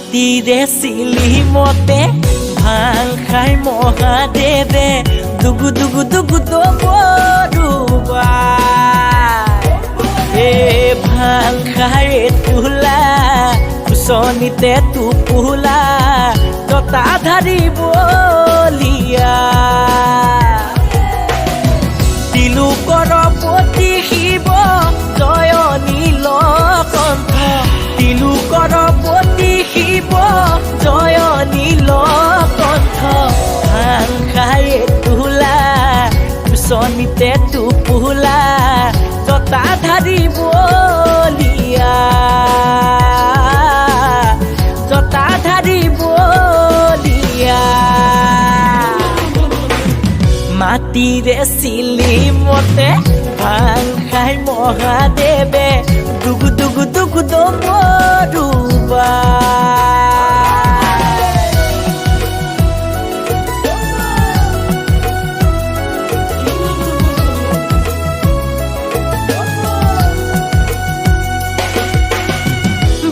মাটিৰে চিলি মতে ভাং খাই মহাদেৱে দুগু দুগু দুগু দবৰুবা ভাং খাই তোলা কুচনিতে টোপোলা জটাধাৰী বলিয়া তিলোকৰ পতি শিৱ জয় নীলকণ্ঠ তিলোকৰ পতি শিৱ জয় নীলকণ্ঠ ভাং খাই তোলা কুচনিতে টোপোলা জটাধাৰী বলিয়া জটাধাৰী বলিয়া মাটিৰে চিলি মতে ভাং খাই মহাদেৱে দুগু দুগু দুগু দবৰুবা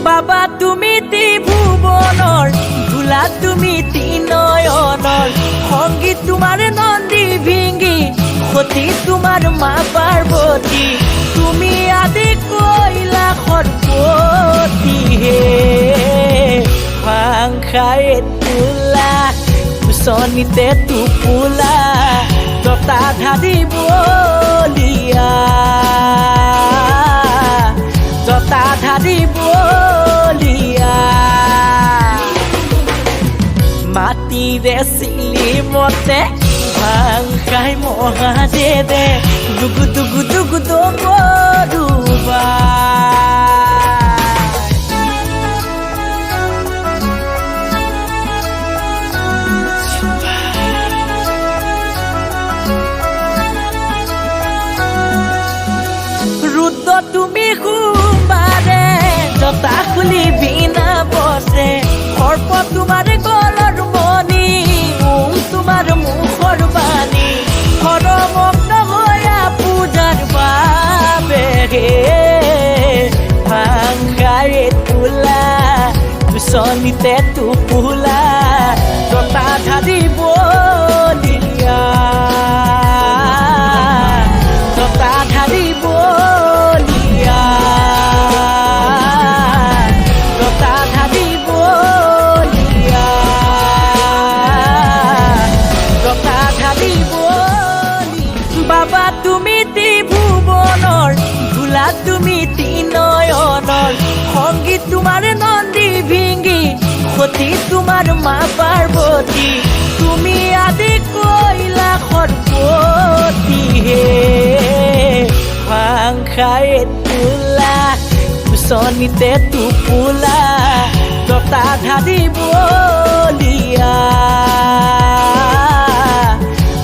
বাবা তুমি ত্ৰিভুৱনৰ ধূলা তুমি ত্ৰিনয়নৰ সংগীত তোমাৰ নন্দী ভিঙ্গি সতী তোমাৰ মা পাৰ্বতী তুমি আদি কৈলাসৰ পতি হে ভাং খাই তোলা কুচনিতে টোপোলা জটাধাৰী বলিয়া জটাধাৰী বলিয়া মাটিৰে চিলি মতে ভাং খাই মহাদেৱে দুগু দুগু দুগু দবৰুবা ৰুদ্ৰ তুমি সোমবাৰে জটা খুলি বিনা বসে সৰ্প তোমাৰ গলৰ মণি তোমাৰ মুখৰ বাণী হৰমগ্ন হয়া পূজাৰ বাবে ভাং খাই তোলা কুচনিতে টোপোলা জটাধাৰী বলিয়া জটাধাৰী বলিয়া জটাধাৰী বলিয়া জটাধাৰী বলি বাবা তুমি ত্ৰিভুৱনৰ ধূলা তুমি ত্ৰিনয়নৰ সংগীত তোমাৰ নন্দী ভিঙ্গি সতী তোমাৰ মা পাৰ্বতী তুমি আদি কৈলাসৰ পতি হে ভাং খাই তোলা কুচনিতে টোপোলা জটাধাৰী বলিয়া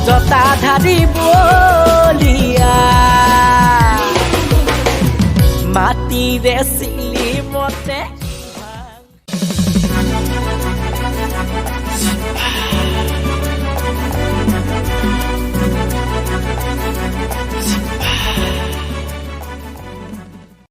জটাধাৰী বলিয়া মাটিৰে চিলি মতে